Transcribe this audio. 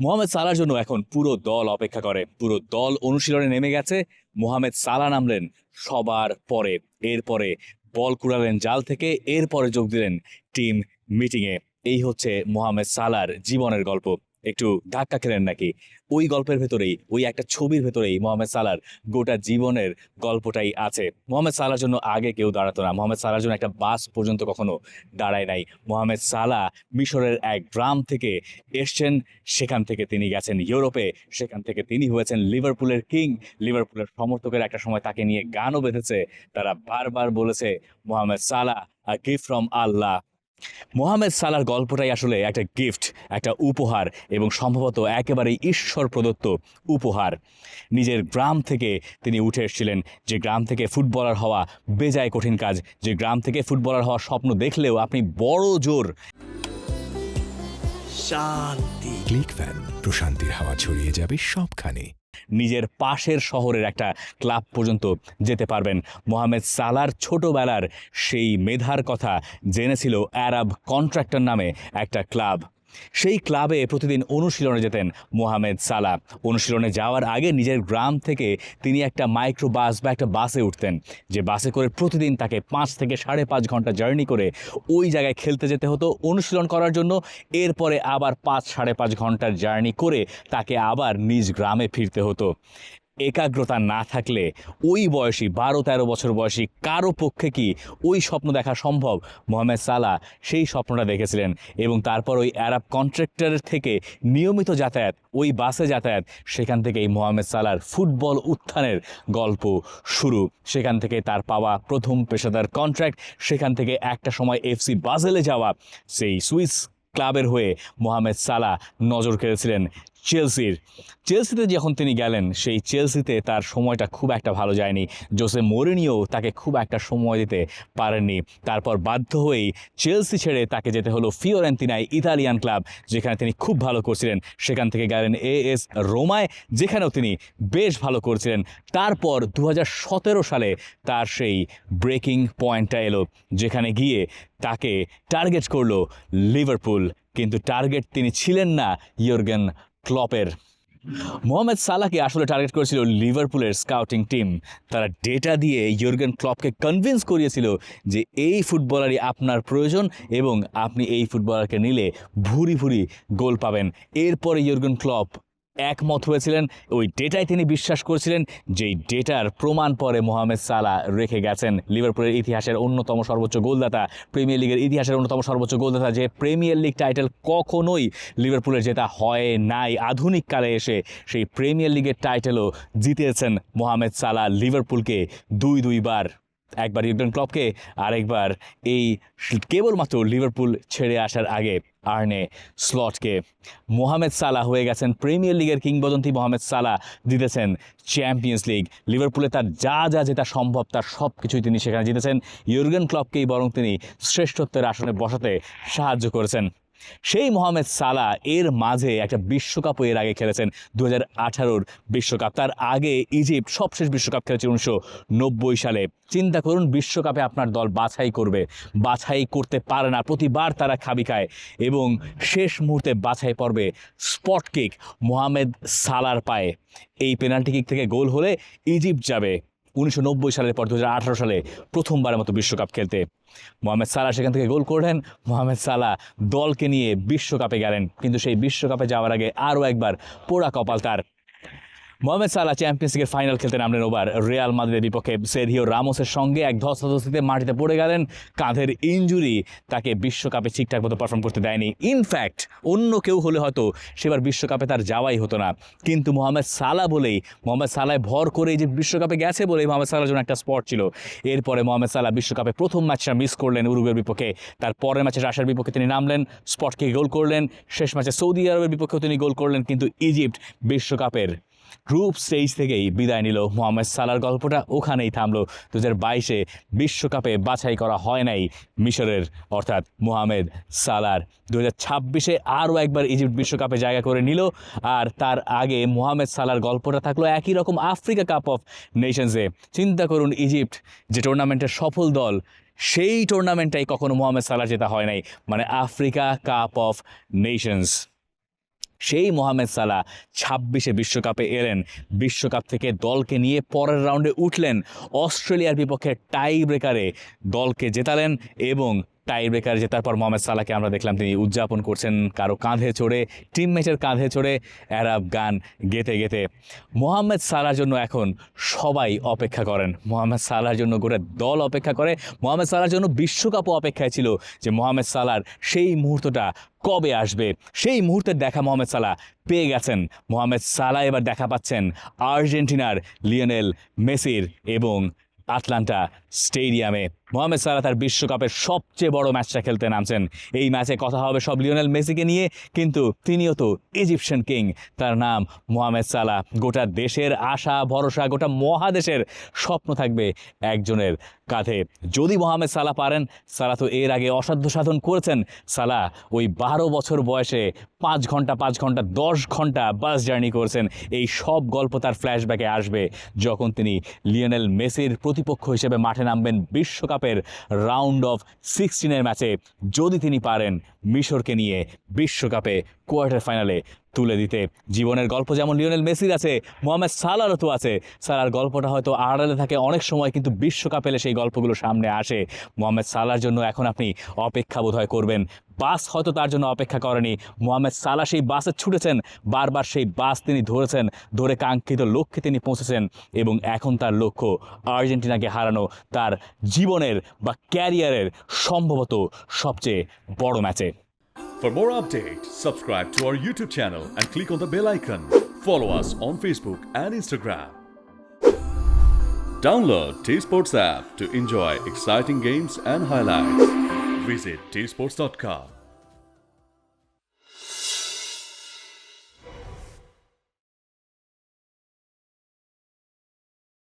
মোহাম্মদ সালাহর জন্য এখন পুরো দল অপেক্ষা করে, পুরো দল অনুশীলনে নেমে গেছে। মোহাম্মদ সালাহ নামলেন সবার পরে, এরপরে বল কুড়ালেন জাল থেকে, এরপরে যোগ দিলেন টিম মিটিংয়ে। এই হচ্ছে মোহাম্মদ সালাহর জীবনের গল্প। একটু ধাক্কা খেলেন নাকি? ওই গল্পের ভেতরেই, ওই একটা ছবির ভেতরেই মোহাম্মদ সালাহর গোটা জীবনের গল্পটাই আছে। মোহাম্মদ সালাহর জন্য আগে কেউ দাঁড়াতো না, মোহাম্মদ সালাহর জন্য একটা বাস পর্যন্ত কখনো দাঁড়ায় নাই। মোহাম্মদ সালাহ মিশরের এক গ্রাম থেকে এসছেন, সেখান থেকে তিনি গেছেন ইউরোপে, সেখান থেকে তিনি হয়েছেন লিভারপুলের কিং। লিভারপুলের সমর্থকের একটা সময় তাকে নিয়ে গানও বেঁধেছে, তারা বারবার বলেছে মোহাম্মদ সালাহ আ গিফট ফ্রম আল্লাহ। মোহাম্মদ সালাহর গল্পটাই আসলে একটা গিফট, একটা উপহার, এবং সম্ভবত একেবারেই ঈশ্বর প্রদত্ত উপহার। নিজের গ্রাম থেকে তিনি উঠে এসেছিলেন, যে গ্রাম থেকে ফুটবলার হওয়া বেজায় কঠিন কাজ, যে গ্রাম থেকে ফুটবলার হওয়ার স্বপ্ন দেখলেও আপনি বড় জোর শান্তি। ক্লিক ফ্যান, প্রশান্তির হাওয়া ছড়িয়ে যাবে সবখানে। নিজের পাশের শহরের একটা ক্লাব পর্যন্ত যেতে পারবেন। মোহাম্মদ সালাহর ছোটবেলার সেই মেধার কথা জেনেছিল অ্যারাব কন্ট্রাক্টর নামে একটা ক্লাব। সেই ক্লাবে প্রতিদিন অনুশীলনে যেতেন মোহাম্মদ সালাহ। অনুশীলনে যাওয়ার আগে নিজের গ্রাম থেকে তিনি একটা মাইক্রো বাস বা একটা বাসে উঠতেন, যে বাসে করে প্রতিদিন তাকে 5 থেকে 5.5 ঘন্টা জার্নি করে ওই জায়গায় খেলতে যেতে হতো অনুশীলন করার জন্য। এরপরে আবার 5-5.5 ঘন্টার জার্নি করে তাকে আবার নিজ গ্রামে ফিরতে হতো। একাগ্রতা না থাকলে ওই বয়সী 12-13 বছর বয়সী কারো পক্ষে কি ওই স্বপ্ন দেখা সম্ভব? মোহাম্মদ সালাহ সেই স্বপ্নটা দেখেছিলেন, এবং তারপর ওই অ্যারাব কন্ট্রাক্টরের থেকে নিয়মিত যাতায়াত, ওই বাসে যাতায়াত, সেখান থেকেই মোহাম্মদ সালাহর ফুটবল উত্থানের গল্প শুরু। সেখান থেকে তার পাওয়া প্রথম পেশাদার কন্ট্রাক্ট, সেখান থেকে একটা সময় এফসি বাজেলে যাওয়া, সেই সুইস ক্লাবের হয়ে মোহাম্মদ সালাহ নজর কেড়েছিলেন চেলসিতে। যখন তিনি গেলেন, সেই চেলসিতে তার সময়টা খুব একটা ভালো যায়নি। জোসে মরিনিও তাকে খুব একটা সময় দিতে পারেননি। তারপর বাধ্য হয়েই চেলসি ছেড়ে তাকে যেতে হলো ফিওরেন্তিনায়, ইতালিয়ান ক্লাব, যেখানে তিনি খুব ভালো করছিলেন। সেখান থেকে গেলেন এএস রোমায়, যেখানেও তিনি বেশ ভালো করছিলেন। তারপর 2017 সালে তার সেই ব্রেকিং পয়েন্টটা এলো, যেখানে গিয়ে তাকে টার্গেট করলো লিভারপুল, কিন্তু টার্গেট তিনি ছিলেন না ইয়র্গেন ক্লপের। মোহাম্মদ সালাহকে আসলে টার্গেট করেছিল লিভারপুলের স্কাউটিং টিম। তারা ডেটা দিয়ে ইয়র্গেন ক্লপকে কনভিন্স করিয়েছিল যে এই ফুটবলারই আপনার প্রয়োজন, এবং আপনি এই ফুটবলারকে নিলে ভুরি ভুরি গোল পাবেন। এরপরে ইয়র্গেন ক্লপ একমত হয়েছিলেন, ওই ডেটায় তিনি বিশ্বাস করেছিলেন, যেই ডেটার প্রমাণ পরে মোহাম্মদ সালাহ রেখে গেছেন। লিভারপুলের ইতিহাসের অন্যতম সর্বোচ্চ গোলদাতা, প্রিমিয়ার লিগের ইতিহাসের অন্যতম সর্বোচ্চ গোলদাতা, যে প্রিমিয়ার লিগ টাইটেল কখনোই লিভারপুলের জেতা হয় নাই আধুনিক কালে এসে, সেই প্রিমিয়ার লিগের টাইটেলও জিতেছেন মোহাম্মদ সালাহ লিভারপুলকে 2 বার। একবার ইয়র্গেন ক্লপকে, আরেকবার এই কেবলমাত্র লিভারপুল ছেড়ে আসার আগে আর্নে স্লটকে। মোহাম্মদ সালাহ হয়ে গেছেন প্রিমিয়ার লিগের কিংবদন্তি। মোহাম্মদ সালাহ জিতেছেন চ্যাম্পিয়ন্স লিগ। লিভারপুলে তার যা যা জেতা সম্ভব তার সব কিছুই তিনি সেখানে জিতেছেন। ইয়র্গেন ক্লপকেই বরং তিনি শ্রেষ্ঠত্বের আসনে বসাতে সাহায্য করেছেন। সেই মোহাম্মদ সালাহ এর মাঝে একটা বিশ্বকাপও এর আগে খেলেছেন, 2018 বিশ্বকাপ। তার আগে ইজিপ্ট সবশেষ বিশ্বকাপ খেলেছে 1990 সালে। চিন্তা করুন, বিশ্বকাপে আপনার দল বাছাই করতে পারে না, প্রতিবার তারা খাবি খায়, এবং শেষ মুহূর্তে বাছাই পর্বে স্পট কিক মোহাম্মদ সালাহর পায়ে। এই পেনাল্টি কিক থেকে গোল হলে ইজিপ্ট যাবে 1990 সালের পর 2018 সালে প্রথমবারের মতো বিশ্বকাপ খেলতে। মোহাম্মদ সালাহ সেখান থেকে গোল করলেন। মোহাম্মদ সালাহ দলকে নিয়ে বিশ্বকাপে গেলেন, কিন্তু সেই বিশ্বকাপে যাওয়ার আগে আরও একবার পোড়া কপাল তার। মোহাম্মদ সালাহ চ্যাম্পিয়ন্স লিগের ফাইনাল খেলতে নামলেন ওভার রিয়াল মাদ্রিদের বিপক্ষে। সেরহিও রামোসের সঙ্গে এক ধস্তাধস্তিতে মাটিতে পড়ে গেলেন। কাঁধের ইনজুরি তাকে বিশ্বকাপে ঠিকঠাক মতো পারফর্ম করতে দেয়নি। ইনফ্যাক্ট অন্য কেউ হলে হয়তো সেবার বিশ্বকাপে তার যাওয়াই হতো না, কিন্তু মোহাম্মদ সালাহ ভর করে যে বিশ্বকাপে গেছে বলেই মোহাম্মদ সালাহর জন্য একটা স্পট ছিল। এরপরে মোহাম্মদ সালাহ বিশ্বকাপে প্রথম ম্যাচটা মিস করলেন উরুগুয়ের বিপক্ষে। তার পরের ম্যাচে রাশিয়ার বিপক্ষে তিনি নামলেন, স্পটকে গোল করলেন। শেষ ম্যাচে সৌদি আরবের বিপক্ষেও তিনি গোল করলেন, কিন্তু ইজিপ্ট বিশ্বকাপের গ্রুপ স্টেজ থেকেই বিদায় নিল। মোহাম্মদ সালাহর গল্পটা ওখানেই থামলো। 2022 বিশ্বকাপে বাছাই করা হয় নাই মিশরের, অর্থাৎ মোহাম্মদ সালাহর। 2026 আরও একবার ইজিপ্ট বিশ্বকাপে জায়গা করে নিল। আর তার আগে মোহাম্মদ সালাহর গল্পটা থাকলো একই রকম আফ্রিকা কাপ অফ নেশনসে। চিন্তা করুন, ইজিপ্ট যে টুর্নামেন্টের সফল দল, সেই টুর্নামেন্টটাই কখনো মোহাম্মদ সালাহ জেতা হয় নাই, মানে আফ্রিকা কাপ অফ নেশনস। সেই মোহামেদ সালাহ 26-এ বিশ্বকাপে এলেন, বিশ্বকাপ থেকে দলকে নিয়ে পরের রাউন্ডে উঠলেন, অস্ট্রেলিয়ার বিপক্ষে টাই ব্রেকারে দলকে জেতালেন এবং টাই ব্রেকার জেতার পর মোহামেদ সালাহকে আমরা দেখলাম তিনি উদযাপন করছেন কারো কাঁধে চড়ে, টিমমেটের কাঁধে চড়ে অ্যারাব গান গেতে গেতে। মোহামেদ সালাহর জন্য এখন সবাই অপেক্ষা করেন, মোহামেদ সালাহর জন্য গোটা দল অপেক্ষা করে, মোহামেদ সালাহর জন্য বিশ্বকাপও অপেক্ষায় ছিল যে মোহামেদ সালাহর সেই মুহূর্তটা কবে আসবে। সেই মুহূর্তের দেখা মোহামেদ সালাহ পেয়ে গেছেন। মোহামেদ সালাহ এবার দেখা পাচ্ছেন আর্জেন্টিনার লিওনেল মেসির এবং আটলান্টা স্টেডিয়ামে। মোহামেদ সালাহ তার বিশ্বকাপের সবচেয়ে বড় ম্যাচটা খেলতে নামছেন। এই ম্যাচে কথা হবে সব লিওনেল মেসিকে নিয়ে, কিন্তু তিনিও তো ইজিপশিয়ান কিং, তার নাম মোহামেদ সালাহ। গোটা দেশের আশা ভরসা, গোটা মহাদেশের স্বপ্ন থাকবে একজনের কাঁধে। যদি মোহামেদ সালাহ পারেন, সালাহ তো এর আগে অসাধ্য সাধন করেছেন। সালাহ ওই 12 বছর বয়সে 5 ঘন্টা 10 ঘন্টা বাস জার্নি করেছেন। এই সব গল্প তার ফ্ল্যাশব্যাকে আসবে যখন তিনি লিওনেল মেসির প্রতিপক্ষ হিসেবে মাঠে নামবেন বিশ্বকাপের রাউন্ড অফ 16-এর ম্যাচে। যদি তিনি পারেন মিশরকে নিয়ে বিশ্বকাপে কোয়ার্টার ফাইনালে তুলে দিতে। জীবনের গল্প যেমন লিওনেল মেসির আছে, মোহামেদ সালাহরও তো আছে। সালাহর গল্পটা হয়তো আড়ালে থাকে অনেক সময়, কিন্তু বিশ্বকাপ এলে সেই গল্পগুলো সামনে আসে। মোহামেদ সালাহর জন্য এখন আপনি অপেক্ষা বোধহয় করবেন। বাস হয়তো তার জন্য অপেক্ষা করেনি, মোহামেদ সালাহ সেই বাসে ছুটেছেন, বারবার সেই বাস তিনি ধরেছেন, ধরে কাঙ্ক্ষিত লক্ষ্যে তিনি পৌঁছেছেন এবং এখন তার লক্ষ্য আর্জেন্টিনাকে হারানো, তার জীবনের বা ক্যারিয়ারের সম্ভবত সবচেয়ে বড় ম্যাচে। For more updates, subscribe to our YouTube channel and click on the bell icon. Follow us on Facebook and Instagram. Download T-Sports app to enjoy exciting games and highlights. Visit tsports.com.